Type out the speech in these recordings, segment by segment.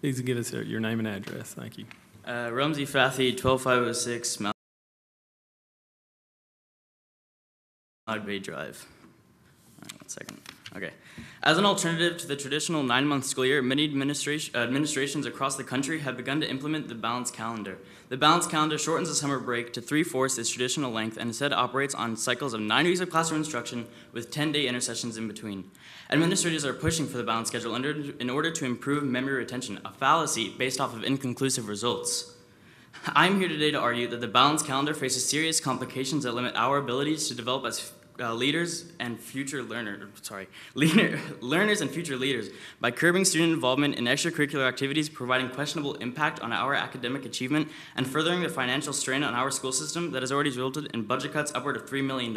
Please give us your name and address. Thank you. Ramzie Fathy, 12506 Mount Bay Drive. All right, 1 second. Okay. As an alternative to the traditional 9-month school year, many administrations across the country have begun to implement the balanced calendar. The balanced calendar shortens the summer break to 3/4 its traditional length and instead operates on cycles of 9 weeks of classroom instruction with 10-day intersessions in between. Administrators are pushing for the balanced schedule in order to improve memory retention, a fallacy based off of inconclusive results. I'm here today to argue that the balanced calendar faces serious complications that limit our abilities to develop as learners and future leaders by curbing student involvement in extracurricular activities, providing questionable impact on our academic achievement, and furthering the financial strain on our school system that has already resulted in budget cuts upward of $3 million.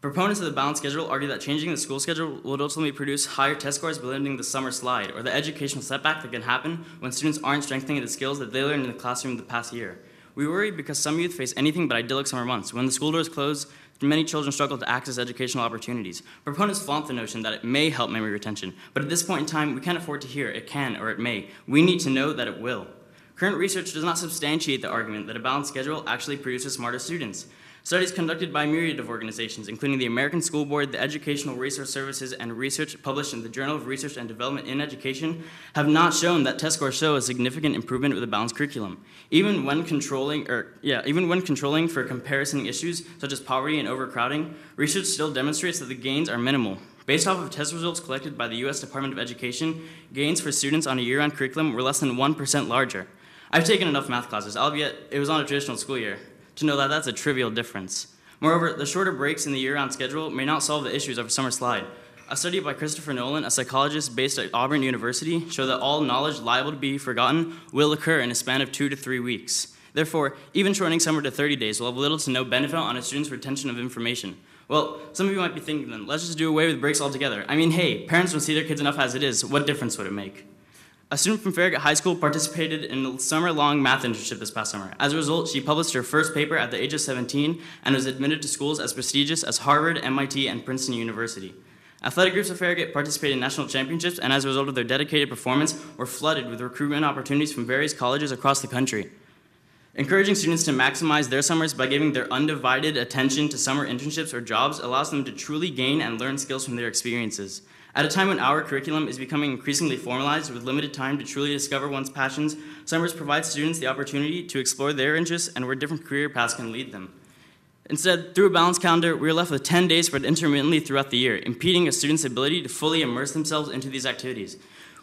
Proponents of the balanced schedule argue that changing the school schedule will ultimately produce higher test scores by limiting the summer slide, or the educational setback that can happen when students aren't strengthening the skills that they learned in the classroom the past year. We worry because some youth face anything but idyllic summer months. When the school doors close, many children struggle to access educational opportunities. Proponents flaunt the notion that it may help memory retention, but at this point in time, we can't afford to hear it can or it may. We need to know that it will. Current research does not substantiate the argument that a balanced schedule actually produces smarter students. Studies conducted by a myriad of organizations, including the American School Board, the Educational Resource Services, and research published in the Journal of Research and Development in Education, have not shown that test scores show a significant improvement with a balanced curriculum. Even when controlling for comparison issues such as poverty and overcrowding, research still demonstrates that the gains are minimal. Based off of test results collected by the U.S. Department of Education, gains for students on a year-round curriculum were less than 1% larger. I've taken enough math classes, albeit it was on a traditional school year, to know that that's a trivial difference. Moreover, the shorter breaks in the year-round schedule may not solve the issues of a summer slide. A study by Christopher Nolan, a psychologist based at Auburn University, showed that all knowledge liable to be forgotten will occur in a span of 2 to 3 weeks. Therefore, even shortening summer to 30 days will have little to no benefit on a student's retention of information. Well, some of you might be thinking then, let's just do away with breaks altogether. I mean, hey, parents don't see their kids enough as it is. What difference would it make? A student from Farragut High School participated in a summer-long math internship this past summer. As a result, she published her first paper at the age of 17 and was admitted to schools as prestigious as Harvard, MIT, and Princeton University. Athletic groups of Farragut participated in national championships and as a result of their dedicated performance were flooded with recruitment opportunities from various colleges across the country. Encouraging students to maximize their summers by giving their undivided attention to summer internships or jobs allows them to truly gain and learn skills from their experiences. At a time when our curriculum is becoming increasingly formalized with limited time to truly discover one's passions, summers provide students the opportunity to explore their interests and where different career paths can lead them. Instead, through a balanced calendar, we are left with 10 days spread intermittently throughout the year, impeding a student's ability to fully immerse themselves into these activities.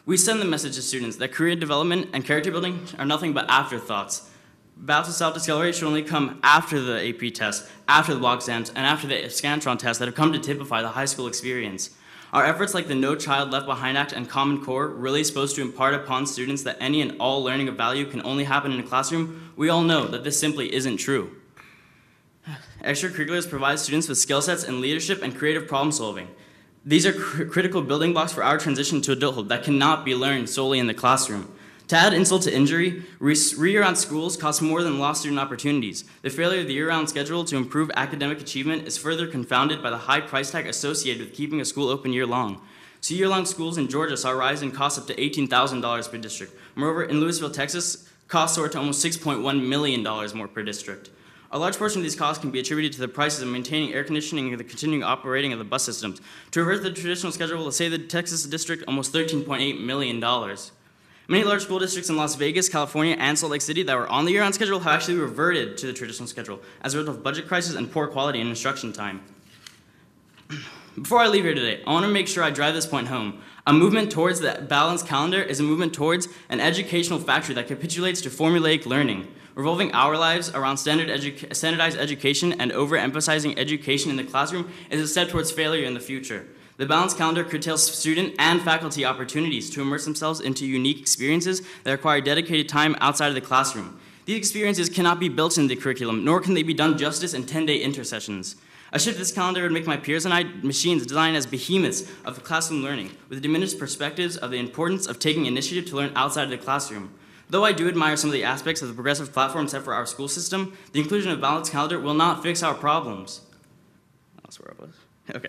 We send the message to students that career development and character building are nothing but afterthoughts. Bouts of self-discovery should only come after the AP test, after the block exams, and after the Scantron test that have come to typify the high school experience. Are efforts like the No Child Left Behind Act and Common Core really supposed to impart upon students that any and all learning of value can only happen in a classroom? We all know that this simply isn't true. Extracurriculars provide students with skill sets in leadership and creative problem solving. These are critical building blocks for our transition to adulthood that cannot be learned solely in the classroom. To add insult to injury, year-round schools cost more than lost student opportunities. The failure of the year-round schedule to improve academic achievement is further confounded by the high price tag associated with keeping a school open year-long. So year-long schools in Georgia saw a rise in costs up to $18,000 per district. Moreover, in Louisville, Texas, costs soared to almost $6.1 million more per district. A large portion of these costs can be attributed to the prices of maintaining air conditioning and the continuing operating of the bus systems. To reverse the traditional schedule will save the Texas district almost $13.8 million. Many large school districts in Las Vegas, California, and Salt Lake City that were on the year-round schedule have actually reverted to the traditional schedule as a result of budget crisis and poor quality in instruction time. Before I leave here today, I want to make sure I drive this point home. A movement towards the balanced calendar is a movement towards an educational factory that capitulates to formulaic learning. Revolving our lives around standardized education and overemphasizing education in the classroom is a step towards failure in the future. The balanced calendar curtails student and faculty opportunities to immerse themselves into unique experiences that require dedicated time outside of the classroom. These experiences cannot be built into the curriculum, nor can they be done justice in 10-day intersessions. A shift of this calendar would make my peers and I machines designed as behemoths of classroom learning, with diminished perspectives of the importance of taking initiative to learn outside of the classroom. Though I do admire some of the aspects of the progressive platform set for our school system, the inclusion of balanced calendar will not fix our problems. That's where I was. Okay.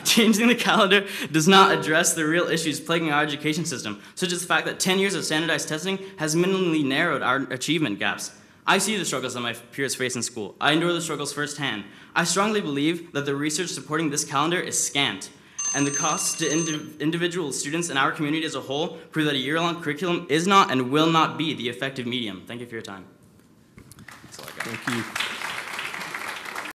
Changing the calendar does not address the real issues plaguing our education system, such as the fact that 10 years of standardized testing has minimally narrowed our achievement gaps. I see the struggles that my peers face in school. I endure the struggles firsthand. I strongly believe that the research supporting this calendar is scant, and the costs to individual students in our community as a whole prove that a year-long curriculum is not and will not be the effective medium. Thank you for your time. That's all I got. Thank you.